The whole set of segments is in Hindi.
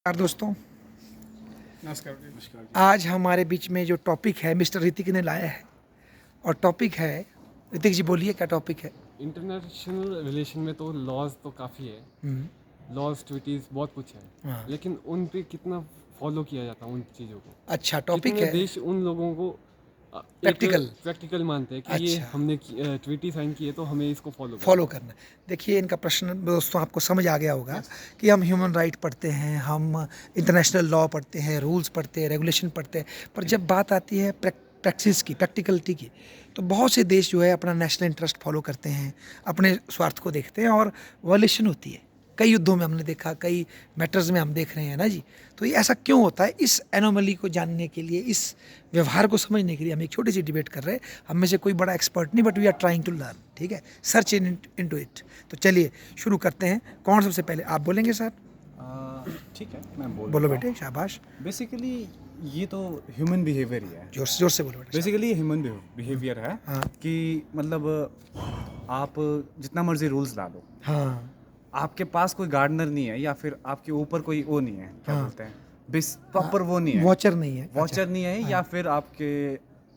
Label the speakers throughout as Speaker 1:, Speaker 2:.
Speaker 1: नमस्कार दोस्तों।
Speaker 2: नमस्कार जी। नमस्कार जी।
Speaker 1: आज हमारे बीच में जो टॉपिक है मिस्टर ऋतिक ने लाया है और टॉपिक है, ऋतिक जी बोलिए क्या टॉपिक है।
Speaker 2: इंटरनेशनल रिलेशन में तो लॉज तो काफ़ी है,
Speaker 1: हम्म,
Speaker 2: लॉज ट्विटीज़ बहुत कुछ है,
Speaker 1: हाँ,
Speaker 2: लेकिन उन पे कितना फॉलो किया जाता है उन चीज़ों को।
Speaker 1: अच्छा टॉपिक
Speaker 2: कितने
Speaker 1: है
Speaker 2: देश उन लोगों को एक
Speaker 1: प्रैक्टिकल।
Speaker 2: प्रैक्टिकल मानते हैं कि ये
Speaker 1: अच्छा,
Speaker 2: हमने ट्वीटी साइन की है तो हमें इसको फॉलो करना
Speaker 1: फॉलो
Speaker 2: है।
Speaker 1: करना। देखिए इनका प्रश्न दोस्तों आपको समझ आ गया होगा
Speaker 2: यस।
Speaker 1: कि हम ह्यूमन राइट पढ़ते हैं, हम इंटरनेशनल लॉ पढ़ते हैं, रूल्स पढ़ते हैं, रेगुलेशन पढ़ते हैं, पर जब बात आती है प्रैक्टिस की, प्रैक्टिकलिटी की, तो बहुत से देश जो है अपना नेशनल इंटरेस्ट फॉलो करते हैं, अपने स्वार्थ को देखते हैं और वॉयलेशन होती है। कई युद्धों में हमने देखा, कई मैटर्स में हम देख रहे हैं ना जी। तो ये ऐसा क्यों होता है, इस एनोमली को जानने के लिए, इस व्यवहार को समझने के लिए हम एक छोटी सी डिबेट कर रहे हैं। हम में से कोई बड़ा एक्सपर्ट नहीं, but we are trying to learn. ठीक है, सर्च इनटू इट। तो चलिए शुरू करते हैं। कौन सबसे पहले, आप बोलेंगे सर?
Speaker 3: ठीक है, मैं बोल
Speaker 1: बोलो
Speaker 3: देता हूँ।
Speaker 1: बेटे, शाबाश।
Speaker 3: बेसिकली ये तो ह्यूमन बिहेवियर ही है।
Speaker 1: जोर से बोलो बेटे, शाबाश।
Speaker 3: बेसिकली ये ह्यूमन बिहेवियर है
Speaker 1: हाँ
Speaker 3: कि मतलब आप जितना मर्जी रूल्स ला लो,
Speaker 1: हाँ
Speaker 3: आपके पास कोई गार्डनर नहीं है या फिर आपके ऊपर कोई वो नहीं है, क्या
Speaker 1: हाँ
Speaker 3: बोलते हैं, प्रॉपर वो नहीं है,
Speaker 1: वॉचर नहीं है।
Speaker 3: वॉचर
Speaker 1: अच्छा,
Speaker 3: नहीं है या फिर आपके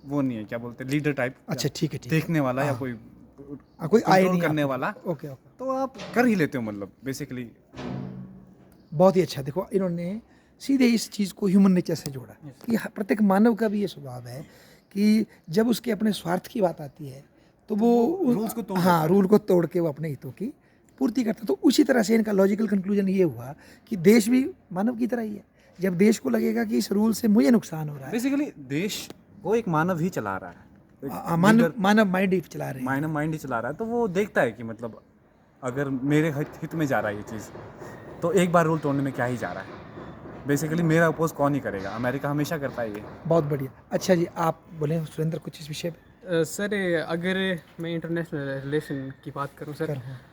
Speaker 3: वो नहीं है, क्या बोलते हैं, लीडर टाइप,
Speaker 1: अच्छा ठीक है ठीक है।
Speaker 3: देखने वाला या
Speaker 1: हाँ,
Speaker 3: कोई
Speaker 1: कोई आए
Speaker 3: कंट्रोल
Speaker 1: नहीं
Speaker 3: करने
Speaker 1: आपके
Speaker 3: वाला,
Speaker 1: पास। ओके ओके,
Speaker 3: तो आप कर ही लेते हो, मतलब बेसिकली।
Speaker 1: बहुत ही अच्छा। देखो इन्होंने सीधे इस चीज़ को ह्यूमन नेचर से जोड़ा कि प्रत्येक मानव का भी ये स्वभाव है कि जब उसके अपने स्वार्थ की बात आती है तो वो
Speaker 3: रूल्स को तोड़
Speaker 1: हाँ,
Speaker 3: देता है।
Speaker 1: रूल को तोड़ के वो अपने हितों की पूर्ति करता है। तो उसी तरह से इनका लॉजिकल कंक्लूजन ये हुआ कि देश भी मानव की तरह ही है। जब देश को लगेगा कि इस रूल से मुझे नुकसान हो रहा है,
Speaker 3: बेसिकली देश को एक मानव ही चला रहा है, एक
Speaker 1: मानव
Speaker 3: लीडर
Speaker 1: मानव माइंड ही चला रहे हैं।
Speaker 3: माइंड ही चला रहा है, तो वो देखता है कि मतलब अगर मेरे हित में जा रहा है ये चीज़, तो एक बार रूल तोड़ने में क्या ही जा रहा है। बेसिकली मेरा अपोज कौन ही करेगा, अमेरिका हमेशा करता है ये।
Speaker 1: बहुत बढ़िया। अच्छा जी, आप बोले सुरेंद्र कुछ इस विषय पे
Speaker 4: सर अगर मैं इंटरनेशनल रिलेशन की बात करूं सर,
Speaker 1: कर।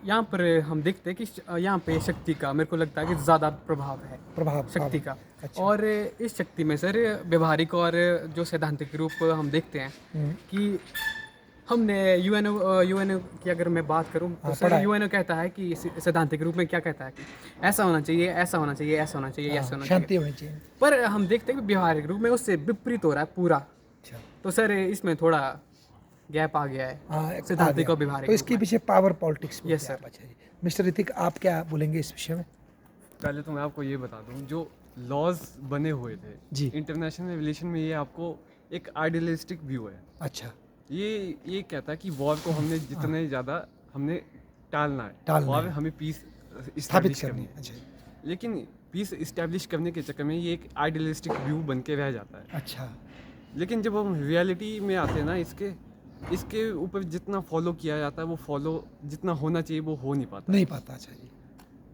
Speaker 4: यहाँ पर हम देखते हैं कि यहाँ पे शक्ति का मेरे को लगता है कि ज़्यादा प्रभाव है
Speaker 1: प्रभाव
Speaker 4: शक्ति का।
Speaker 1: अच्छा।
Speaker 4: और इस शक्ति में सर व्यवहारिक और जो सैद्धांतिक रूप हम देखते हैं कि हमने यूएनओ की अगर मैं बात करूं तो
Speaker 1: हाँ, पढ़ा
Speaker 4: सर
Speaker 1: है।
Speaker 4: यूएनओ कहता है कि सैद्धांतिक रूप में क्या कहता है कि ऐसा होना चाहिए, ऐसा होना चाहिए, ऐसा होना चाहिए, ऐसा होना
Speaker 1: शांति
Speaker 4: चाहिए।
Speaker 1: होनी चाहिए।
Speaker 4: पर हम देखते हैं कि व्यवहारिक रूप में उससे विपरीत हो रहा है पूरा।
Speaker 1: अच्छा,
Speaker 4: तो सर इसमें थोड़ा गैप आ गया
Speaker 1: हाँ,
Speaker 4: है
Speaker 1: एक आ
Speaker 4: सिद्धांतिक
Speaker 1: गया।
Speaker 4: और व्यवहारिक
Speaker 1: तो इसके
Speaker 4: रूप में।
Speaker 1: पीछे पावर पॉलिटिक्स
Speaker 4: Yes, sir.
Speaker 1: अच्छा जी। मिस्टर ऋतिक, आप क्या बोलेंगे इस विषय में?
Speaker 2: पहले तो मैं आपको ये बता दूं, जो लॉज बने हुए थे
Speaker 1: जी।
Speaker 2: इंटरनेशनल रिलेशन में, ये आपको एक आइडियलिस्टिक व्यू है।
Speaker 1: अच्छा,
Speaker 2: ये कहता है कि वॉर को हमने जितने ज़्यादा हमने टालना है,
Speaker 1: टालना
Speaker 2: वॉर
Speaker 1: है।
Speaker 2: हमें पीस
Speaker 1: स्थापित
Speaker 2: इस्टेब्लिश
Speaker 1: करनी
Speaker 2: करनी
Speaker 1: है।
Speaker 2: है।
Speaker 1: अच्छा,
Speaker 2: लेकिन पीस इस्टेब्लिश करने के चक्कर में ये एक आइडियलिस्टिक व्यू बन के रह जाता है।
Speaker 1: अच्छा,
Speaker 2: लेकिन जब हम रियलिटी में आते हैं ना, इसके ऊपर जितना फॉलो किया जाता है, वो फॉलो जितना होना चाहिए वो हो नहीं पाता।
Speaker 1: नहीं पाता। अच्छा जी।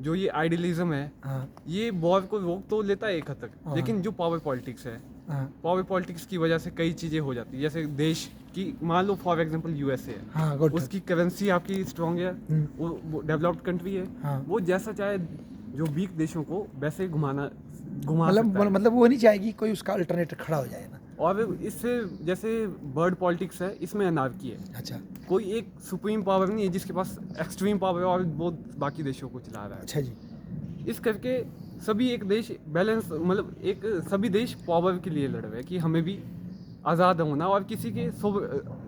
Speaker 2: जो ये आइडियलिज्म है,
Speaker 1: हाँ
Speaker 2: ये वॉर को रोक तो लेता है एक हद तक,
Speaker 1: हाँ।
Speaker 2: लेकिन जो पावर पॉलिटिक्स है,
Speaker 1: हाँ
Speaker 2: पावर पॉलिटिक्स की वजह से कई चीज़ें हो जाती है। जैसे देश की, मान लो फॉर एग्जांपल यूएसए है,
Speaker 1: हाँ, गुड।
Speaker 2: उसकी करेंसी आपकी स्ट्रांग है, वो डेवलप्ड कंट्री है,
Speaker 1: हाँ।
Speaker 2: वो जैसा चाहे जो वीक देशों को वैसे घुमा सकता है।
Speaker 1: मतलब वो नहीं चाहेगी कोई उसका अल्टरनेटिव खड़ा हो जाए ना।
Speaker 2: और इससे, जैसे बर्ड पॉलिटिक्स है, इसमें अनार्की है।
Speaker 1: अच्छा
Speaker 2: कोई एक सुप्रीम पावर नहीं है जिसके पास एक्सट्रीम पावर है और वो बाकी देशों को चला रहा है।
Speaker 1: अच्छा जी।
Speaker 2: इस करके सभी एक देश बैलेंस, मतलब एक सभी देश पावर के लिए लड़ रहे हैं कि हमें भी आज़ाद होना और किसी के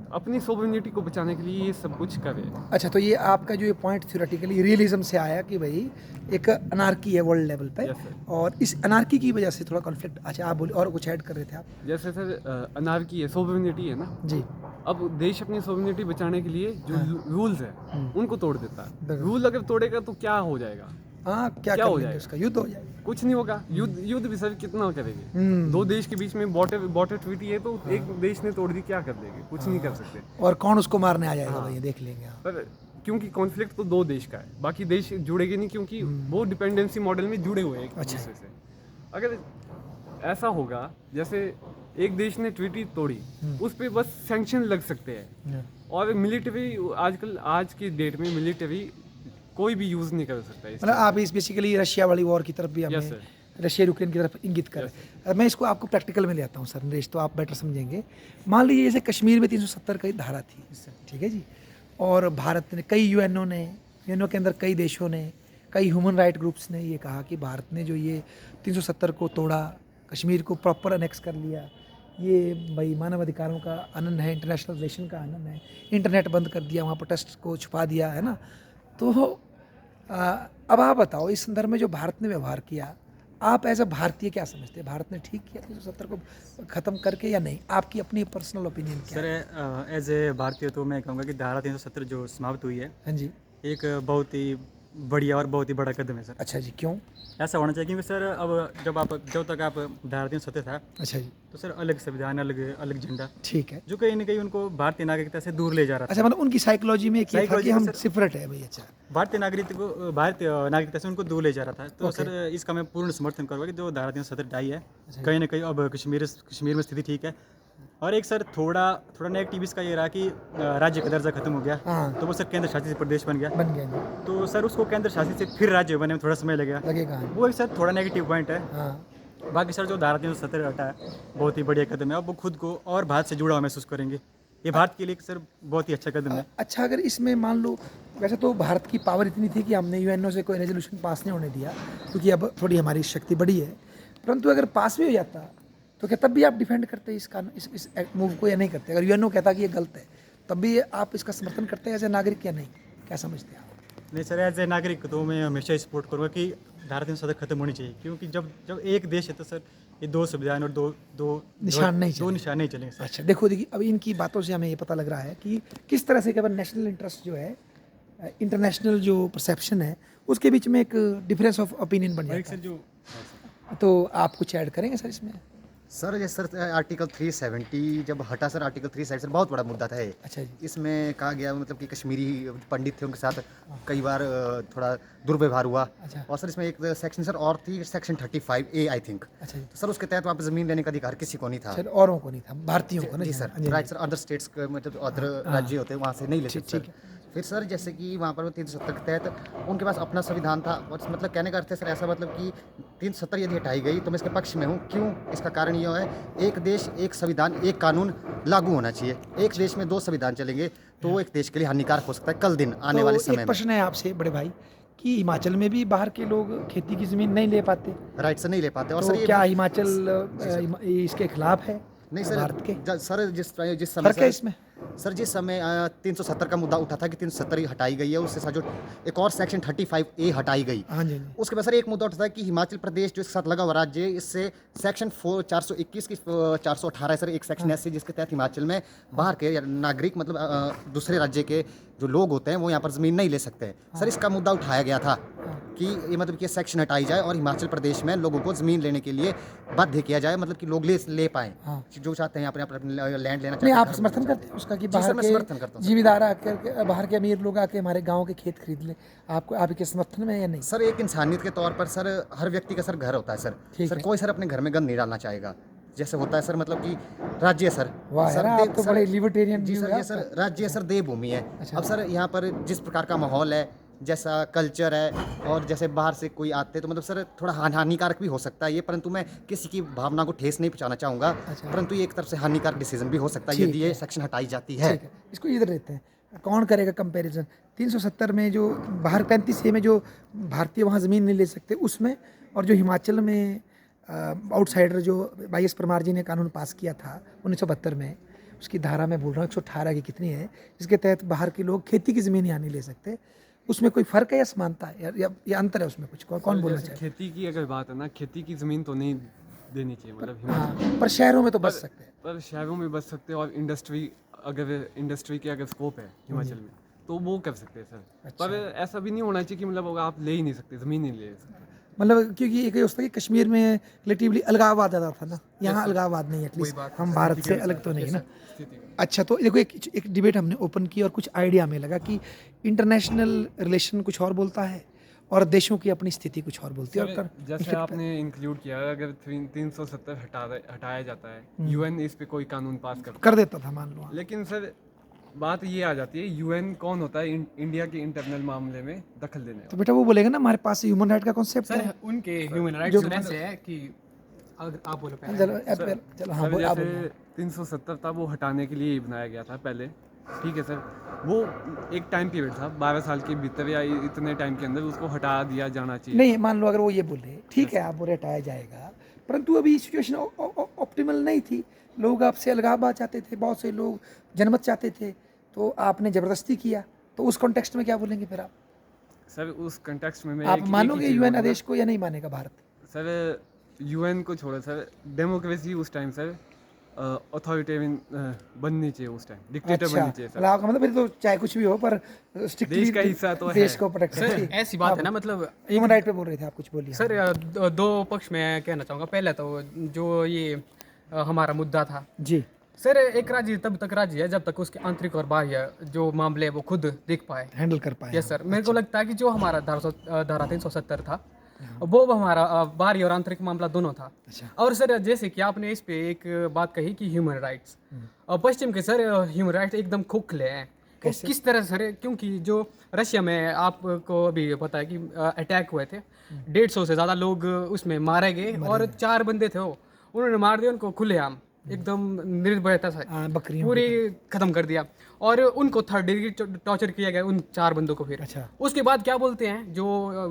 Speaker 2: अपनी सोवरेनिटी को बचाने के लिए ये सब कुछ करे।
Speaker 1: अच्छा, तो ये आपका जो ये पॉइंट थ्योरेटिकली रियलिज्म से आया कि भाई एक अनार्की है वर्ल्ड लेवल पे।
Speaker 2: Yes, sir.
Speaker 1: और इस अनार्की की वजह से थोड़ा कॉन्फ्लिक्ट। अच्छा, आप बोले और कुछ ऐड कर रहे थे आप?
Speaker 2: जैसे सर अनार्की है, सोवरेनिटी है ना,
Speaker 1: जी।
Speaker 2: अब देश अपनी सोवरेनिटी बचाने के लिए जो रूल्स है उनको तोड़ देता है।
Speaker 1: बिल्कुल।
Speaker 2: रूल अगर तोड़ेगा तो क्या हो जाएगा?
Speaker 1: हाँ, क्या
Speaker 2: क्या
Speaker 1: कर
Speaker 2: हो
Speaker 1: लेंगे,
Speaker 2: जाएगा?
Speaker 1: उसका युद्ध हो जाएगा।
Speaker 2: कुछ नहीं होगा। युद्ध भी सर कितना करेंगे? दो देश के बीच में बॉर्डर ट्रीटी है, तो एक देश ने तोड़ दी, क्या कर देंगे? कुछ नहीं कर सकते।
Speaker 1: और कौन उसको मारने आ जाएगा भाई, ये देख लेंगे आप।
Speaker 2: पर क्योंकि कॉन्फ्लिक्ट तो दो देश का है, बाकी देश जुड़ेंगे नहीं, क्योंकि वो डिपेंडेंसी मॉडल में जुड़े हुए हैं एक
Speaker 1: अच्छा।
Speaker 2: दूसरे से। अगर ऐसा होगा, जैसे एक देश ने ट्रीटी तोड़ी, उस पर बस सैंक्शन लग सकते हैं, और मिलिट्री आजकल, आज की डेट में मिलिट्री कोई भी यूज़ नहीं कर सकता
Speaker 1: मतलब आप इस बेसिकली रशिया वाली वॉर की तरफ भी
Speaker 2: Yes,
Speaker 1: हमें,
Speaker 2: sir.
Speaker 1: रशिया यूक्रेन की तरफ इंगित कर रहे हैं। मैं इसको आपको प्रैक्टिकल में ले आता हूँ सर नरेश, तो आप बेटर समझेंगे। मान लीजिए जैसे कश्मीर में 370 की धारा थी, ठीक है जी, और भारत ने, कई यूएनओ के अंदर कई देशों ने कई ह्यूमन राइट ग्रुप्स ने ये कहा कि भारत ने जो ये 370 को तोड़ा, कश्मीर को प्रॉपर अनेक्स कर लिया, ये भाई मानव अधिकारों का आनंद है, इंटरनेशनल रिलेशन का आनंद है, इंटरनेट बंद कर दिया, वहाँ प्रोटेस्ट को छुपा दिया है ना। तो अब आप बताओ इस संदर्भ में जो भारत ने व्यवहार किया, आप एज अ भारतीय क्या समझते हैं, भारत ने ठीक किया 370 को ख़त्म करके या नहीं? आपकी अपनी पर्सनल ओपिनियन क्या है?
Speaker 5: सर एज ए भारतीय तो मैं कहूँगा कि धारा 370 जो समाप्त हुई है
Speaker 1: हाँ जी।
Speaker 5: एक बहुत ही बढ़िया और बहुत ही बड़ा कदम है सर।
Speaker 1: अच्छा जी, क्यों?
Speaker 5: ऐसा होना चाहिए क्योंकि सर अब जब तक आप धारा 370 था
Speaker 1: अच्छा जी,
Speaker 5: तो सर अलग संविधान, अलग अलग झंडा,
Speaker 1: ठीक है।
Speaker 5: जो कहीं ना कहीं उनको भारतीय नागरिकता से दूर ले जा रहा था।
Speaker 1: अच्छा, मतलब उनकी साइकोलॉजी में एक ये था कि
Speaker 5: Psychology में
Speaker 1: हम
Speaker 5: सर-
Speaker 1: सेपरेट है भाई। अच्छा,
Speaker 5: भारतीय नागरिकता से उनको दूर ले जा रहा था। तो सर इसका मैं पूर्ण समर्थन करूँगा कि जो धारा 370 हटाई है, कहीं ना कहीं अब कश्मीर में स्थिति ठीक है। और एक सर थोड़ा नेगेटिव इसका ये रहा कि राज्य का दर्जा खत्म हो गया,
Speaker 1: हाँ,
Speaker 5: तो वो सर केंद्र शासित प्रदेश बन गया।
Speaker 1: बन गया जी,
Speaker 5: तो सर उसको केंद्र शासित से फिर राज्य बनने में थोड़ा समय लगेगा,
Speaker 1: लगेगा।
Speaker 5: वो एक सर थोड़ा नेगेटिव पॉइंट है।
Speaker 1: हाँ,
Speaker 5: बाकी सर जो धारा 370 हटा है बहुत ही बढ़िया कदम है। अब वो खुद को और भारत से जुड़ा हुआ महसूस करेंगे। ये भारत के लिए सर बहुत ही अच्छा कदम है।
Speaker 1: अच्छा, अगर इसमें मान लो, वैसे तो भारत की पावर इतनी थी कि हमने यूएनओ से कोई रेजोल्यूशन पास नहीं होने दिया, क्योंकि अब थोड़ी हमारी शक्ति बढ़ी है, परंतु अगर पास भी हो जाता तो क्या तब भी आप डिफेंड करते इस मूव को या नहीं करते? अगर यूएनओ कहता कि ये गलत है, तब भी आप इसका समर्थन करते हैं एज ए नागरिक या नहीं? क्या समझते हैं आप?
Speaker 5: नहीं सर, एज ए नागरिक तो मैं हमेशा सपोर्ट करूँगा कि धारा 370 खत्म होनी चाहिए, क्योंकि जब एक देश है तो सर ये दो संविधान और दो
Speaker 1: निशान नहीं
Speaker 5: दो
Speaker 1: चलेंगे।
Speaker 5: निशान नहीं चलेंगे सर।
Speaker 1: अच्छा, देखिए अब इनकी बातों से हमें ये पता लग रहा है कि किस तरह से केवल नेशनल इंटरेस्ट जो है, इंटरनेशनल जो परसेप्शन है, उसके बीच में एक डिफरेंस ऑफ ओपिनियन बन
Speaker 5: और एक
Speaker 1: जाता
Speaker 5: सर जो
Speaker 1: है। तो आप कुछ ऐड करेंगे सर इसमें?
Speaker 6: सर ये सर आर्टिकल 370 जब हटा सर, आर्टिकल 370 सर बहुत बड़ा मुद्दा था ये।
Speaker 1: अच्छा जी,
Speaker 6: इसमें कहा गया मतलब कि कश्मीरी पंडित थे, उनके साथ कई बार थोड़ा दुर्व्यवहार हुआ।
Speaker 1: अच्छा,
Speaker 6: और सर इसमें एक सेक्शन सर और थी, सेक्शन 35A आई थिंक।
Speaker 1: अच्छा जी,
Speaker 6: तो सर उसके तहत वहाँ पर ज़मीन लेने का अधिकार किसी को नहीं था।
Speaker 1: सर औरों को नहीं था, भारतीयों को ना?
Speaker 6: जी sir, right sir, other states मतलब अदर राज्य होते हैं वहाँ से नहीं ले सकते
Speaker 1: ठीक
Speaker 6: सर। फिर सर जैसे कि वहाँ पर 370 के तहत उनके पास अपना संविधान था, और मतलब कहने का अर्थ है सर ऐसा, मतलब कि 370 यदि हटाई गई तो मैं इसके पक्ष में हूँ। क्यों? इसका कारण ये है, एक देश एक संविधान एक कानून लागू होना चाहिए। एक देश में दो संविधान चलेंगे तो वो एक देश के लिए हानिकारक हो सकता है कल दिन आने वाले समय
Speaker 1: एक
Speaker 6: में।
Speaker 1: प्रश्न है आपसे बड़े भाई कि हिमाचल में भी बाहर के लोग खेती की जमीन नहीं ले पाते,
Speaker 6: राइट सर, नहीं ले पाते। और
Speaker 1: तो
Speaker 6: सर ये
Speaker 1: क्या हिमाचल इसके खिलाफ है?
Speaker 6: नहीं सर,
Speaker 1: भारत के
Speaker 6: सर जिस समय
Speaker 1: फर्क है इसमें?
Speaker 6: सर जिस समय 370 का मुद्दा उठा था कि 370 हटाई गई है, उसके साथ जो एक और सेक्शन 35A हटाई गई,
Speaker 1: हाँ जी, हाँ जी।
Speaker 6: उसके बाद सर एक मुद्दा उठा था कि हिमाचल प्रदेश जो इसके साथ लगा हुआ राज्य है, इससे सेक्शन 421 की 418 है सर, एक सेक्शन ऐसे जिसके तहत हिमाचल में बाहर के नागरिक मतलब दूसरे राज्य के जो लोग होते हैं वो यहाँ पर ज़मीन नहीं ले सकते हैं। सर इसका मुद्दा उठाया गया था कि ये मतलब कि सेक्शन हटाई जाए और हिमाचल प्रदेश में लोगों को ज़मीन लेने के लिए बाध्य किया जाए, मतलब कि लोग ले पाएँ,
Speaker 1: हाँ।
Speaker 6: जो चाहते हैं अपने लैंड लेना
Speaker 1: नहीं,
Speaker 6: चाहते
Speaker 1: आप
Speaker 6: हैं।
Speaker 1: समर्थन करते हैं उसका कि
Speaker 6: जी सर,
Speaker 1: बाहर
Speaker 6: मैं समर्थन करता
Speaker 1: के
Speaker 6: हूँ सर।
Speaker 1: जिम्मेदार आकर बाहर के अमीर लोग आके हमारे गांव के खेत खरीद लें? आपके समर्थन में या नहीं?
Speaker 6: सर एक इंसानियत के तौर पर सर हर व्यक्ति का सर घर होता है सर।
Speaker 1: ठीक
Speaker 6: सर
Speaker 1: है।
Speaker 6: कोई सर अपने घर में गंद नहीं डालना चाहेगा, जैसे होता है सर, मतलब कि राज्य है सर।
Speaker 1: वाह
Speaker 6: सर
Speaker 1: यार, आप तो बड़े लिबर्टेरियन
Speaker 6: जी
Speaker 1: व्यू
Speaker 6: सर,
Speaker 1: है
Speaker 6: ये सर
Speaker 1: आपका।
Speaker 6: राज्य है सर, देवभूमि है।
Speaker 1: अच्छा।
Speaker 6: अब सर यहाँ पर जिस प्रकार का माहौल है, जैसा कल्चर है, और जैसे बाहर से कोई आते तो मतलब सर थोड़ा हानिकारक भी हो सकता है ये, परंतु मैं किसी की भावना को ठेस नहीं पहुँचाना चाहूँगा।
Speaker 1: अच्छा।
Speaker 6: परंतु ये एक तरफ से हानिकारक डिसीजन भी हो सकता है
Speaker 1: ठीक
Speaker 6: यदि ये सेक्शन हटाई जाती है।
Speaker 1: ठीक है, इसको इधर लेते हैं। कौन करेगा कंपैरिजन 370 में जो बाहर 35A में जो भारतीय वहाँ ज़मीन नहीं ले सकते उसमें, और जो हिमाचल में आउटसाइडर जो YS परमार जी ने कानून पास किया था 1972 में, उसकी धारा मैं बोल रहा हूँ 118 की कितनी है, जिसके तहत बाहर के लोग खेती की ज़मीन यहाँ नहीं ले सकते, उसमें कोई फ़र्क है या समानता है या अंतर है उसमें कुछ? कौन बोलना
Speaker 2: जैसे
Speaker 1: चाहिए?
Speaker 2: खेती की अगर बात है ना, खेती की ज़मीन तो नहीं देनी चाहिए, मतलब हिमाचल
Speaker 1: हाँ, पर शहरों में तो बच सकते हैं।
Speaker 2: पर शहरों में बच सकते हैं, और इंडस्ट्री के अगर स्कोप है हिमाचल में तो वो कर सकते हैं सर। पर ऐसा भी नहीं होना चाहिए कि मतलब आप ले ही नहीं सकते, ज़मीन नहीं ले सकते।
Speaker 1: मतलब क्योंकि एक ये होता है कि कश्मीर में रिलेटिवली अलगाववाद ज़्यादा था ना, यहाँ अलगाववाद नहीं है, एटलीस्ट हम भारत से अलग तो नहीं ना। अच्छा, तो देखो एक डिबेट हमने ओपन की और कुछ आइडिया हमें लगा कि इंटरनेशनल रिलेशन कुछ और बोलता है और देशों की अपनी स्थिति कुछ और बोलती है। और
Speaker 2: जैसे आपने इंक्लूड किया, अगर 370 हटाया जाता है, यूएन इस पे कोई कानून पास
Speaker 1: कर देता था मान लो,
Speaker 2: लेकिन सर बात ये आ जाती है, यूएन कौन होता है इंडिया के इंटरनल मामले में दखल देने
Speaker 1: तो बेटा वो बोलेगा ना हमारे पास ह्यूमन राइट का कॉन्सेप्ट
Speaker 4: सर
Speaker 1: है।
Speaker 4: उनके ह्यूमन राइट्स में से है कि अगर आप बोलो पहले।
Speaker 1: चलो हाँ
Speaker 2: वाला।
Speaker 1: बोल, आप
Speaker 2: जैसे
Speaker 1: बोलो।
Speaker 2: 370 था वो हटाने के लिए ही बनाया गया था पहले, ठीक है सर, वो एक टाइम पीरियड था 12 साल के भीतर या इतने टाइम के अंदर उसको हटा दिया जाना चाहिए।
Speaker 1: नहीं, मान लो अगर वो ये बोले ठीक है आप बोले हटाया जाएगा, परंतु अभी सिचुएशन ऑप्टिमल नहीं थी, लोग आपसे अलगाव चाहते थे, बहुत से लोग जनमत चाहते थे, तो आपने ज़बरदस्ती किया, तो उस कॉन्टेक्स्ट में क्या बोलेंगे फिर आप?
Speaker 2: सर उस कंटेक्स्ट में मैं
Speaker 1: आप
Speaker 2: एक ही
Speaker 1: मानोगे
Speaker 2: चीज़
Speaker 1: यूएन
Speaker 2: बोलूँगा।
Speaker 1: आदेश को या नहीं मानेगा भारत?
Speaker 2: सर यूएन को छोड़ो सर, डेमोक्रेसी उस टाइम सर अथॉरिटेरियन बननी चाहिए, उस टाइम डिक्टेटर
Speaker 1: अच्छा,
Speaker 2: बननी चाहिए सर।
Speaker 1: मतलब आपका मतलब फिर तो चाहे कुछ भी हो पर स्ट्रिक्टली
Speaker 2: देश का हिस्सा तो
Speaker 1: देश
Speaker 2: है।
Speaker 1: को प्रोटेक्ट
Speaker 4: सर ऐसी बात है ना, मतलब
Speaker 1: ह्यूमन राइट पे बोल रहे थे आप, कुछ बोलिए।
Speaker 4: सर दो पक्ष में कहना चाहूँगा। पहले तो जो ये हमारा मुद्दा था
Speaker 1: जी
Speaker 4: सर, एक राज्य तब तक राज्य है जब तक उसके आंतरिक और बाह्य जो मामले हैं वो खुद देख पाए।
Speaker 1: हैंडल कर पाए।
Speaker 4: यस सर, मेरे को लगता है कि जो हमारा धारा 370 था वो हमारा बाहरी और आंतरिक मामला दोनों था।
Speaker 1: अच्छा।
Speaker 4: और सर जैसे कि आपने इस पे एक बात कही कि ह्यूमन राइट्स, और पश्चिम के सर ह्यूमन राइट्स एकदम खोखले हैं। वो किस तरह सर? क्योंकि जो रशिया में आपको अभी पता है कि अटैक हुए थे, 150 से ज़्यादा लोग उसमें मारे गए और 4 बंदे थे वो, उन्होंने मार दिया उनको खुलेआम, एकदम निर्भयता से
Speaker 1: बकरियों
Speaker 4: पूरी खत्म कर दिया, और उनको 3rd डिग्री टॉर्चर किया गया उन 4 बंदों को। फिर
Speaker 1: अच्छा।
Speaker 4: उसके बाद क्या बोलते हैं जो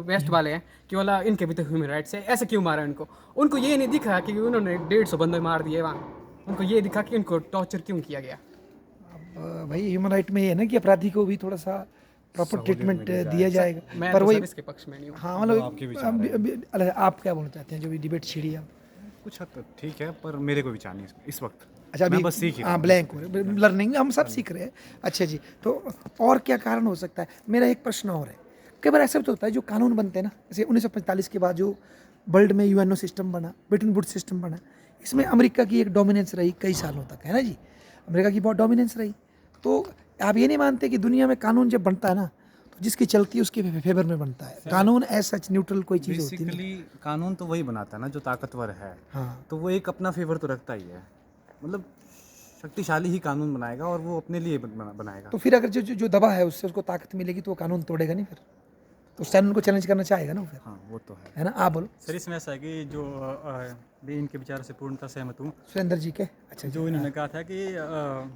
Speaker 4: वेस्ट वाले हैं कि वाला इनके भी तो ह्यूमन राइट्स है, ऐसे क्यों मारा उनको? उनको ये नहीं दिखा कि उन्होंने 150 बंदे मार दिए वहाँ, उनको ये दिखा कि उनको टॉर्चर क्यों किया गया।
Speaker 1: भाई ह्यूमन राइट में ये है ना कि अपराधी को भी थोड़ा सा प्रॉपर ट्रीटमेंट दिया जाएगा,
Speaker 4: मैं
Speaker 1: पर
Speaker 4: तो
Speaker 1: वही
Speaker 4: सर इसके पक्ष में नहीं हूँ।
Speaker 1: हाँ मतलब आप क्या बोलना चाहते हैं जो भी डिबेट छिड़ी है?
Speaker 3: कुछ हद तक ठीक है, पर मेरे को विचार नहीं इस वक्त।
Speaker 1: अच्छा, अभी
Speaker 3: मैं बस सीख ही रहा
Speaker 1: हाँ
Speaker 3: हूँ।
Speaker 1: ब्लैंक हो रहे, लर्निंग हम सब सीख रहे हैं। अच्छा जी, तो और क्या कारण हो सकता है? मेरा एक प्रश्न और है, कई बार ऐसा भी तो होता है जो कानून बनते हैं ना, जैसे 1945 के बाद जो वर्ल्ड में यूएनओ सिस्टम बना, ब्रिटेन वुड्स सिस्टम बना, इसमें अमेरिका की एक डोमिनेंस रही कई सालों तक, है ना जी, अमेरिका की बहुत डोमिनेंस रही। तो आप ये नहीं मानते कि दुनिया में कानून जब बनता है ना तो जिसकी चलती है उसके फेवर में बनता है? कानून एज सच न्यूट्रल कोई चीज़ होती नहीं।
Speaker 3: बेसिकली कानून तो वही बनाता है ना जो ताकतवर है,
Speaker 1: हाँ,
Speaker 3: तो वो एक अपना फेवर तो रखता ही है, मतलब शक्तिशाली ही कानून बनाएगा और वो अपने लिए बनाएगा।
Speaker 1: तो फिर अगर जो जो जो दबा है उससे उसको ताकत मिलेगी तो वो कानून तोड़ेगा नहीं, फिर तो उस कानून को चैलेंज करना चाहेगा ना वो फिर,
Speaker 3: हाँ वो तो
Speaker 1: है ना? आप बोलो।
Speaker 5: सर इसमें ऐसा है कि जो मैं इनके विचारों से पूर्णतः सहमत हूँ।
Speaker 1: सुरेंद्र जी के अच्छा
Speaker 5: जो इन्होंने कहा था कि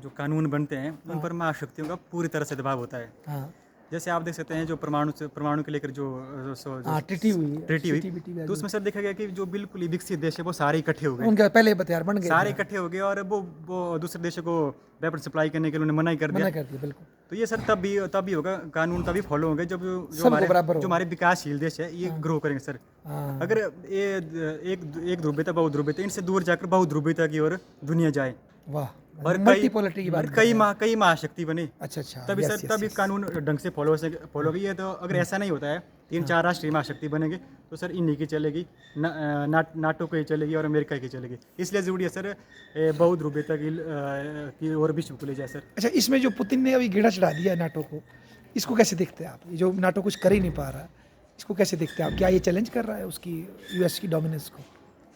Speaker 5: जो कानून बनते हैं उन पर महाशक्तियों का पूरी तरह से दबाव होता है।
Speaker 1: हाँ
Speaker 5: जैसे आप देख सकते हैं जो परमाणु के लेकर जो
Speaker 1: हाँ, ट्रीटी हुई है,
Speaker 5: ट्रीटी हुई,
Speaker 1: CTBT
Speaker 5: तो उसमें सर देखा गया कि जो बिल्कुल ही विकसित देश है वो सारे इकट्ठे हो गए,
Speaker 1: उनके पहले हथियार बन गए,
Speaker 5: सारे इकट्ठे हो गए और वो दूसरे देशों को वेपन सप्लाई करने के लिए उन्होंने मना ही कर दिया।
Speaker 1: मना कर दिया बिल्कुल।
Speaker 5: तो ये सर तब भी होगा, कानून तभी फॉलो होंगे जब
Speaker 1: सबको बराबर होगा।
Speaker 5: जो हमारे विकासशील देश है ये ग्रो करेंगे सर।
Speaker 1: हाँ
Speaker 5: अगर ये एक ध्रुवीयता बहुध्रुवीयता, इनसे दूर जाकर बहुध्रुवीयता की ओर दुनिया जाए
Speaker 1: वाह,
Speaker 5: और
Speaker 1: मल्टीपोलरिटी की बात कर रहे हैं।
Speaker 5: कई महाशक्ति बने,
Speaker 1: अच्छा अच्छा,
Speaker 5: तभी
Speaker 1: yes,
Speaker 5: सर
Speaker 1: yes,
Speaker 5: तभी
Speaker 1: yes.
Speaker 5: कानून ढंग से फॉलो की है। तो अगर ऐसा नहीं होता है 3-4 राष्ट्रीय महाशक्ति बनेंगे तो सर इन्हीं की चलेगी, नाटो की चलेगी और अमेरिका की चलेगी। इसलिए ज़रूरी है सर बहुध्रुवीयता की ओर विश्व को ले जाए सर।
Speaker 1: अच्छा, इसमें जो पुतिन ने अभी गेड़ा चढ़ा दिया है नाटो को, इसको कैसे देखते हैं आप? ये जो नाटो कुछ कर ही नहीं पा रहा, इसको कैसे देखते हैं आप? क्या ये चैलेंज कर रहा है उसकी यूएस की डोमिनेंस को?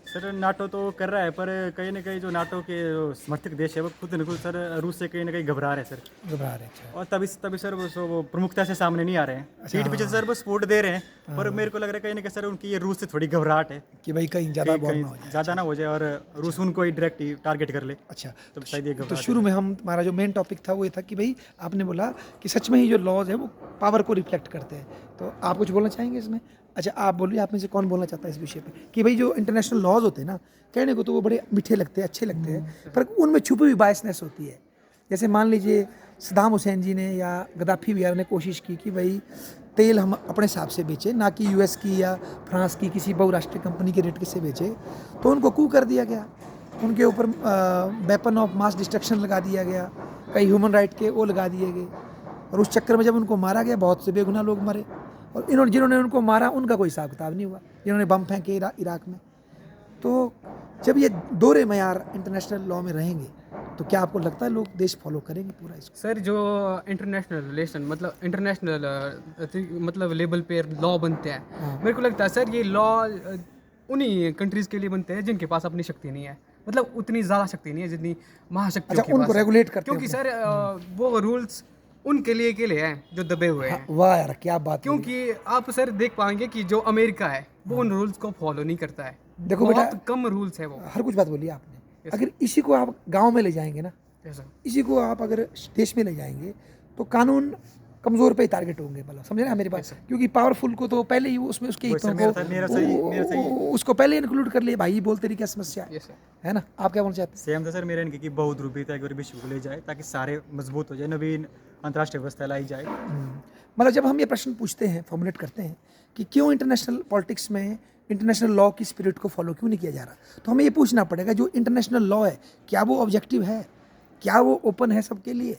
Speaker 5: सर नाटो तो कर रहा है, पर कहीं ना कहीं जो नाटो के जो समर्थक देश है वो खुद न खुद सर रूस से कहीं ना कहीं घबरा रहे हैं सर।
Speaker 1: घबरा रहे? अच्छा,
Speaker 5: और तभी सर वो प्रमुखता से सामने नहीं आ रहे हैं, पीठ पीछे सर वो सपोर्ट दे रहे हैं, पर मेरे को लग रहा है कहीं ना कहीं सर उनकी ये रूस से थोड़ी घबराहट है
Speaker 1: कि भाई कहीं ज़्यादा वॉर ना हो जाए।
Speaker 5: ज़्यादा ना हो जाए और रूस उनको ही डायरेक्ट टारगेट कर ले।
Speaker 1: अच्छा,
Speaker 5: तो शायद ये
Speaker 1: तो
Speaker 5: घबराहट
Speaker 1: शुरू में हमारा जो मेन टॉपिक था वो ये था कि भाई आपने बोला कि सच में ही जो लॉज है वो पावर को रिफ्लेक्ट करते हैं, तो आप कुछ बोलना चाहेंगे इसमें? अच्छा आप बोलिए, आप में से कौन बोलना चाहता है इस विषय पे कि भाई जो इंटरनेशनल लॉज होते हैं ना, कहने को तो वो बड़े मीठे लगते हैं, अच्छे लगते हैं, पर उनमें छुपी हुई बायसनेस होती है। जैसे मान लीजिए सद्दाम हुसैन जी ने या गद्दाफी वगैरह ने कोशिश की कि भाई तेल हम अपने हिसाब से बेचें, ना कि यूएस की या फ्रांस की किसी बहुराष्ट्रीय कंपनी के रेट से बेचे, तो उनको कू कर दिया गया, उनके ऊपर वेपन ऑफ मास डिस्ट्रक्शन लगा दिया गया, कई ह्यूमन राइट के वो लगा दिए गए, और उस चक्कर में जब उनको मारा गया बहुत से बेगुनाह लोग मरे, और जिन्होंने उनको मारा उनका कोई हिसाब किताब नहीं हुआ, जिन्होंने बम फेंके इराक में। तो जब ये दोहरे मयार इंटरनेशनल लॉ में रहेंगे तो क्या आपको लगता है लोग देश फॉलो करेंगे पूरा इसको?
Speaker 4: सर जो इंटरनेशनल रिलेशन मतलब इंटरनेशनल मतलब लेवल पे लॉ बनते हैं, मेरे को लगता है सर ये लॉ उन्हीं कंट्रीज़ के लिए बनते हैं जिनके पास अपनी शक्ति नहीं है, मतलब उतनी ज़्यादा शक्ति नहीं है जितनी महाशक्तियों
Speaker 1: अच्छा,
Speaker 4: के
Speaker 1: उनको
Speaker 4: पास है।
Speaker 1: रेगुलेट करते हैं
Speaker 4: क्योंकि सर वो रूल्स उनके लिए हैं जो दबे हुए हैं।
Speaker 1: वाह यार क्या बात है।
Speaker 4: क्योंकि आप सर देख पाएंगे कि जो अमेरिका है वो उन रूल्स को फॉलो नहीं करता है,
Speaker 1: देखो बेटा,
Speaker 4: बहुत कम रूल्स है वो।
Speaker 1: हर कुछ बात बोली आपने, अगर इसी को आप गांव में ले जाएंगे ना,
Speaker 4: Yes, sir.
Speaker 1: इसी को आप अगर देश में ले जाएंगे तो कानून कमज़ोर पे ही टारगेट होंगे, मतलब समझे ना मेरी बात, क्योंकि पावरफुल को तो पहले ही उसमें उसके
Speaker 5: वैसे
Speaker 1: हितों
Speaker 5: मेरा सही
Speaker 1: उसको पहले इंक्लूड कर लिए, भाई बोल तेरी क्या समस्या है,
Speaker 4: Yes, sir.
Speaker 1: है ना? आप क्या बोलना चाहते
Speaker 5: सेम था सर मेरा इनकी कि बहुध्रुवीयता एक विश्व को ले जाए ताकि सारे मजबूत हो जाए, नवीन अंतर्राष्ट्रीय व्यवस्था लाई जाए।
Speaker 1: हैं? मतलब जब हम ये प्रश्न पूछते हैं, फॉर्मुलेट करते हैं कि क्यों इंटरनेशनल पॉलिटिक्स में इंटरनेशनल लॉ की स्पिरिट को फॉलो क्यों नहीं किया जा रहा, तो हमें ये पूछना पड़ेगा जो इंटरनेशनल लॉ है क्या वो ऑब्जेक्टिव है, क्या वो ओपन है सबके लिए?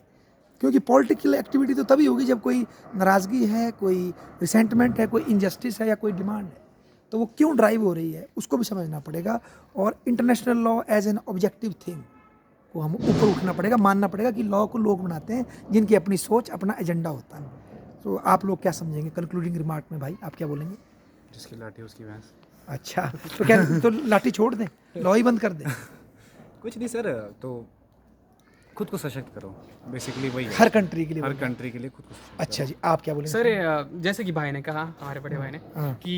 Speaker 1: क्योंकि पॉलिटिकल एक्टिविटी तो तभी होगी जब कोई नाराज़गी है, कोई रिसेंटमेंट है, कोई इनजस्टिस है या कोई डिमांड है, तो वो क्यों ड्राइव हो रही है उसको भी समझना पड़ेगा। और international law as an objective thing को हम ऊपर उठना पड़ेगा, मानना पड़ेगा कि लॉ को लोग बनाते हैं जिनकी अपनी सोच, अपना एजेंडा होता है। तो आप लोग क्या समझेंगे कंक्लूडिंग रिमार्क में, भाई आप क्या बोलेंगे?
Speaker 3: जिसकी लाठी उसकी भैंस।
Speaker 1: अच्छा, तो क्या तो लाठी छोड़ दें, लॉ ही बंद कर दें?
Speaker 3: कुछ नहीं सर, तो खुद को सशक्त करो, बेसिकली वही है।
Speaker 1: हर कंट्री के लिए
Speaker 3: हर
Speaker 1: बोल रहे हैं।
Speaker 3: कंट्री के लिए खुद को सशक्त
Speaker 1: अच्छा जी, आप क्या बोलेंगे?
Speaker 4: सर जैसे कि भाई ने कहा, हमारे बड़े भाई ने
Speaker 1: हाँ।
Speaker 4: कि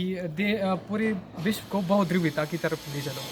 Speaker 4: पूरे विश्व को बहुध्रुवीयता की तरफ ले चलो।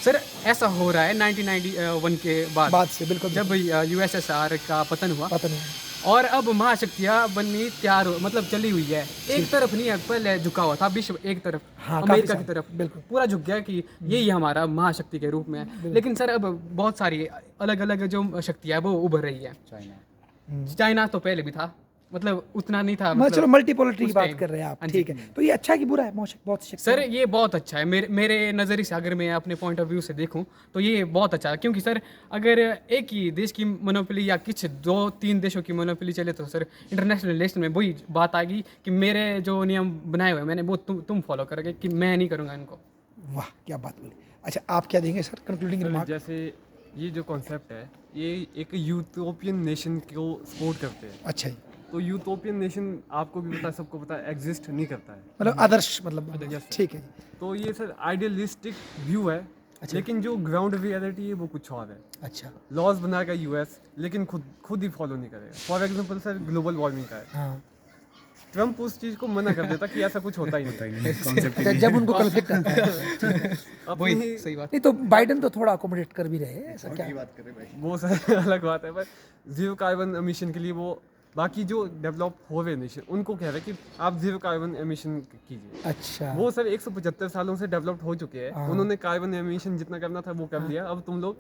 Speaker 4: सर ऐसा हो रहा है 1991 के बाद
Speaker 1: बात से बिल्कुल
Speaker 4: जब यूएसएसआर का पतन हुआ
Speaker 1: पता नहीं।
Speaker 4: और अब महाशक्तियाँ बननी तैयार हो, मतलब चली हुई है। एक तरफ नहीं है, पहले झुका हुआ था विश्व एक तरफ,
Speaker 1: हाँ, काफी
Speaker 4: अमेरिका की
Speaker 1: सारा,
Speaker 4: तरफ
Speaker 1: बिल्कुल।
Speaker 4: पूरा झुक गया कि यही हमारा महाशक्ति के रूप में है। लेकिन सर अब बहुत सारी अलग अलग जो शक्तियाँ वो उभर रही है।
Speaker 3: चाइना।
Speaker 4: चाइना तो पहले भी था, मतलब उतना नहीं था,
Speaker 1: मतलब चलो मल्टीपोलरिटी की
Speaker 4: उस
Speaker 1: बात
Speaker 4: time।
Speaker 1: कर रहे हैं आप,
Speaker 4: हाँ जी।
Speaker 1: ठीक है। तो ये अच्छा है कि बुरा है? बहुत शक्ति
Speaker 4: सर ये बहुत अच्छा है, मेरे नज़रिए से अगर मैं अपने पॉइंट ऑफ व्यू से देखूं तो ये बहुत अच्छा है। क्योंकि सर अगर एक ही देश की मोनोपोली या कुछ 2-3 देशों की मोनोपोली चले तो सर इंटरनेशनल रिलेशन में वही बात आएगी कि मेरे जो नियम बनाए हुए हैं मैंने वो तुम फॉलो करोगे, कि मैं नहीं करूँगा इनको।
Speaker 1: वाह क्या बात बोली। अच्छा आप क्या देंगे सर कंक्लूडिंग रिमार्क?
Speaker 2: जैसे ये जो कॉन्सेप्ट है ये एक यूटोपियन नेशन को सपोर्ट करते हैं।
Speaker 1: अच्छा जी,
Speaker 2: तो यूटोपियन नेशन आपको भी पता है, सबको पता है, एग्जिस्ट नहीं करता है।
Speaker 1: मतलब आदर्श मतलब
Speaker 2: yes, sir।
Speaker 1: ठीक है जी।
Speaker 2: तो ये सर आइडियलिस्टिक व्यू है, लेकिन जो ग्राउंड रियलिटी है वो कुछ और है।
Speaker 1: अच्छा
Speaker 2: लॉज बनाएगा यूएस, लेकिन खुद ही फॉलो नहीं करेगा। For example sir global warming का है,
Speaker 1: हाँ।
Speaker 2: ट्रम्प उस चीज़ को मना कर देता कि ऐसा कुछ होता ही नहीं।
Speaker 1: अच्छा, जब उनको कॉन्फ्लिक्ट आता है
Speaker 2: अपनी
Speaker 4: सही बात।
Speaker 1: नहीं तो बाइडेन तो थोड़ा अकोमोडेट कर भी रहे हैं, ऐसा क्या?
Speaker 2: वो सर अलग बात है, पर जीरो कार्बन एमिशन के लिए वो बाकी जो डेवलप हो रहे नेशन उनको कह रहे हैं कि आप जीरो कार्बन एमिशन कीजिए।
Speaker 1: अच्छा
Speaker 2: वो सर 175 सालों से डेवलप हो चुके हैं, उन्होंने कार्बन एमिशन जितना करना था वो कर दिया, अब तुम लोग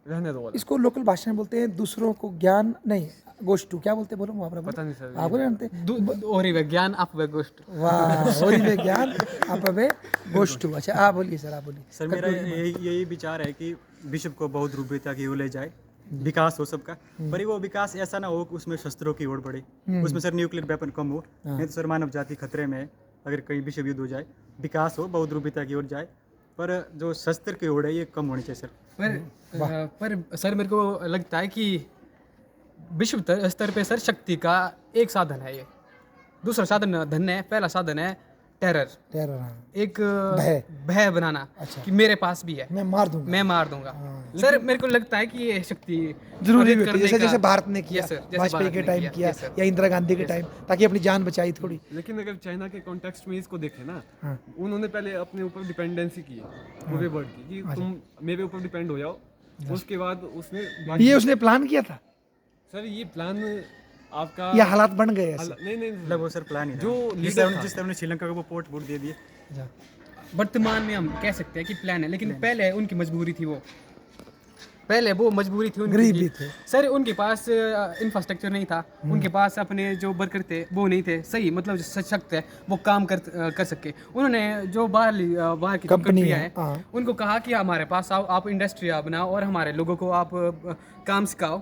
Speaker 2: रहने दो वाला।
Speaker 1: इसको लोकल भाषा में बोलते हैं दूसरों को ज्ञान नहीं, गोष्टू क्या बोलते हैं, बोलो वहाँ पर
Speaker 2: पता नहीं सर।
Speaker 1: आप जानते?
Speaker 4: और विज्ञान आप गोष्ठ।
Speaker 1: वाह, होरी में ज्ञान अपवे गोष्ठू। अच्छा आप बोलिए सर, आप बोलिए।
Speaker 5: सर मेरा यही विचार है कि विश्व को बहुध्रुवीयता की ओर ले जाए, विकास हो सबका, पर वो विकास ऐसा ना हो कि उसमें शस्त्रों की ओर बढ़े, उसमें सर न्यूक्लियर वेपन कम हो, नहीं तो सर मानव जाति खतरे में है। अगर कहीं विश्व युद्ध हो जाए, विकास हो, बहुध्रुवीयता की ओर जाए, पर जो शस्त्र की ओर है ये कम होनी चाहिए सर।
Speaker 4: पर सर मेरे को लगता है कि विश्व स्तर पे सर शक्ति का एक साधन है, ये दूसरा साधन धन है, पहला साधन है टेरर, एक भय बनाना।
Speaker 1: अच्छा।
Speaker 4: कि मेरे पास भी है,
Speaker 1: मैं मार दूंगा,
Speaker 4: मैं मार दूंगा। सर मेरे को लगता है कि ये शक्ति
Speaker 1: जरूरी
Speaker 4: खरीद
Speaker 1: होती है,
Speaker 4: करने
Speaker 1: जैसे
Speaker 4: का-
Speaker 1: जैसे भारत ने किया,
Speaker 4: Yes, sir, जैसे
Speaker 1: वाजपेयी
Speaker 4: भारत
Speaker 1: के
Speaker 4: ने
Speaker 1: टाइम किया
Speaker 4: Yes, sir।
Speaker 1: या इंदिरा गांधी के टाइम, ताकि अपनी जान बचाई थोड़ी।
Speaker 2: लेकिन अगर चाइना के कॉन्टेक्स्ट में इसको देखें ना, उन्होंने पहले अपने ऊपर डिपेंडेंसी की है पूरे वर्ल्ड की, कि तुम मेरे ऊपर डिपेंड हो जाओ। उसके बाद उसने
Speaker 1: ये उसने प्लान किया था
Speaker 2: सर ये प्लान आपका
Speaker 1: या हालात बन गए ऐसे?
Speaker 2: नहीं
Speaker 5: मतलब वो सर प्लान ही
Speaker 2: जो
Speaker 5: जिस तरह उन्होंने श्रीलंका को वो पोर्ट वोट दे दिए।
Speaker 4: वर्तमान में हम कह सकते हैं कि प्लान है, लेकिन पहले उनकी मजबूरी थी, वो मजबूरी थी उनकी
Speaker 1: गरीब
Speaker 4: कि-
Speaker 1: भी थे।
Speaker 4: सर उनके पास इंफ्रास्ट्रक्चर नहीं था, उनके पास अपने जो वर्कर थे वो नहीं थे सही, मतलब जो सशक्त है वो काम कर सके। उन्होंने जो बाहर की
Speaker 1: कंपनी
Speaker 4: कंपनियां
Speaker 1: है,
Speaker 4: हैं
Speaker 1: हाँ।
Speaker 4: उनको कहा कि हमारे पास आओ, आप इंडस्ट्री बनाओ और हमारे लोगों को आप काम सिखाओ।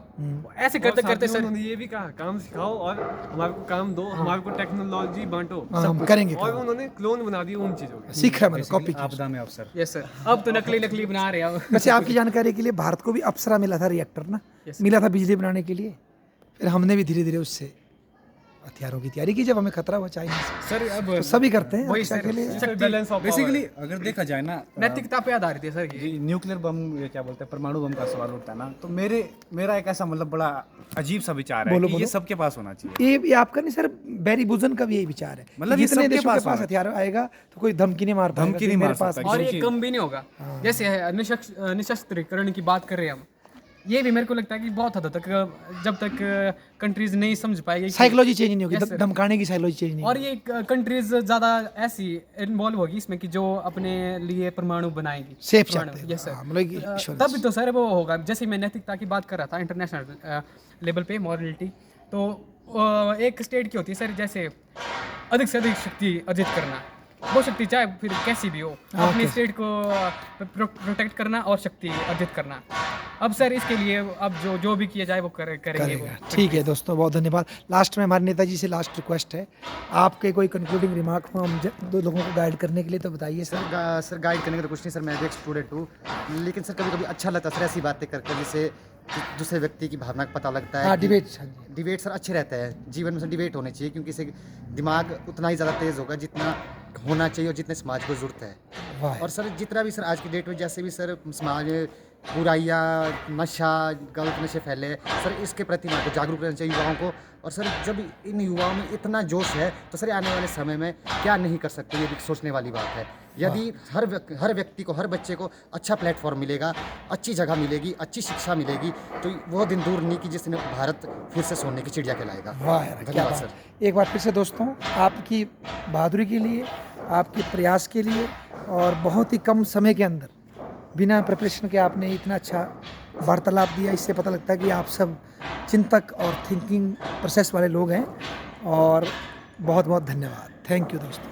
Speaker 4: ऐसे करते करते सर
Speaker 2: उन्होंने ये भी कहा काम सिखाओ और हमारे को काम दो, हमारे को टेक्नोलॉजी बांटो,
Speaker 1: हाँ, हम करेंगे
Speaker 2: और उन्होंने क्लोन बना दिए उन चीज़ों के।
Speaker 1: सीख रहा है, मतलब कॉपी की।
Speaker 3: आपदा में अवसर।
Speaker 4: यस सर, अब तो नकली बना रहे हो।
Speaker 1: वैसे आपकी जानकारी के लिए भारत को भी अप्सरा मिला था रिएक्टर ना, मिला था बिजली बनाने के लिए। फिर हमने भी धीरे धीरे उससे हथियारों की तैयारी की जब हमें खतरा हुआ चाइना से।
Speaker 4: सर अब
Speaker 1: तो सभी करते हैं
Speaker 4: वही
Speaker 1: अप्सरा
Speaker 4: सर,
Speaker 1: के लिए।
Speaker 2: बैलेंस ऑफ
Speaker 3: बेसिकली अगर देखा जाए ना,
Speaker 4: नैतिकता पे आधारित है सर ये।
Speaker 3: न्यूक्लियर बम, ये क्या बोलते हैं, परमाणु बम का सवाल उठता है ना, तो मेरा एक ऐसा मतलब बड़ा अजीब सा विचार है कि ये सबके पास होना चाहिए।
Speaker 1: ये आपका नहीं सर, बैरी बुजन का भी यही विचार है,
Speaker 3: मतलब ये
Speaker 1: जितने
Speaker 3: सबके
Speaker 1: देशों के
Speaker 3: पास
Speaker 1: पास हथियार आएगा तो कोई धमकी नहीं मार पाएगा,
Speaker 3: धमकी नहीं
Speaker 1: मेरे
Speaker 3: मार
Speaker 1: पास
Speaker 3: सकता।
Speaker 4: और ये
Speaker 3: क्योंकि-
Speaker 4: कम भी नहीं होगा। जैसे निशस्त्रीकरण की बात कर रहे हैं हम, ये भी मेरे को लगता है कि बहुत हद तक जब तक कंट्रीज नहीं समझ पाएगी कि-
Speaker 1: साइकोलॉजी चेंज नहीं होगी,
Speaker 4: Yes, sir.
Speaker 1: धमकाने की साइकोलॉजी चेंज नहीं
Speaker 4: और ये कंट्रीज ज़्यादा ऐसी इन्वॉल्व होगी इसमें कि जो अपने लिए परमाणु बनाएगी।
Speaker 1: सेफ
Speaker 4: परमाणु,
Speaker 1: चाहते हैं।
Speaker 4: yes, sir.
Speaker 1: हाँ, मतलब कि assurance।
Speaker 4: तब तो सर वो होगा, जैसे मैं नैतिकता की बात कर रहा था इंटरनेशनल लेवल पे मॉरलिटी, तो एक स्टेट की होती है सर, जैसे अधिक से अधिक शक्ति अर्जित करना, वो शक्ति चाहे फिर कैसी भी हो, अपने स्टेट को प्रोटेक्ट करना और शक्ति अर्जित करना। अब सर इसके लिए अब जो भी किया जाए वो करेंगे वो।
Speaker 1: करेगा। ठीक है दोस्तों, बहुत धन्यवाद। लास्ट में हमारे नेताजी से लास्ट रिक्वेस्ट है, आपके कोई कंक्लूडिंग रिमार्क हो हम दो लोगों को गाइड करने के लिए, तो बताइए सर।
Speaker 6: सर गाइड करने का तो कुछ नहीं सर, मैं भी एक स्टूडेंट हूँ, लेकिन सर कभी कभी अच्छा लगता है सर ऐसी बातें करके, जिससे दूसरे व्यक्ति की भावना का पता लगता है।
Speaker 1: हाँ,
Speaker 6: कि
Speaker 1: डिबेट।
Speaker 6: डिबेट सर अच्छे रहते हैं, जीवन में सर डिबेट होने चाहिए, क्योंकि इससे दिमाग उतना ही ज़्यादा तेज़ होगा जितना होना चाहिए और जितने समाज को ज़रूरत है।
Speaker 1: वाह।
Speaker 6: और सर जितना भी सर आज की डेट में जैसे भी सर समाज में बुराइयाँ, नशा, गलत नशे फैले, सर इसके प्रति हमारे को जागरूक रहना चाहिए युवाओं को। और सर जब इन युवाओं में इतना जोश है तो सर आने वाले समय में क्या नहीं कर सकते, ये भी सोचने वाली बात है। यदि हर व्यक्ति को, हर बच्चे को अच्छा प्लेटफॉर्म मिलेगा, अच्छी जगह मिलेगी, अच्छी शिक्षा मिलेगी, तो वो दिन दूर नहीं कि जिस दिन भारत फिर से सोने की चिड़िया कहलाएगा।
Speaker 1: वाह यार, क्या
Speaker 6: धन्यवाद
Speaker 1: बात।
Speaker 6: सर।
Speaker 1: एक बार फिर से दोस्तों, आपकी बहादुरी के लिए, आपके प्रयास के लिए, और बहुत ही कम समय के अंदर बिना प्रिपरेशन के आपने इतना अच्छा वार्तालाप दिया, इससे पता लगता है कि आप सब चिंतक और थिंकिंग प्रोसेस वाले लोग हैं। और बहुत बहुत धन्यवाद। थैंक यू दोस्तों।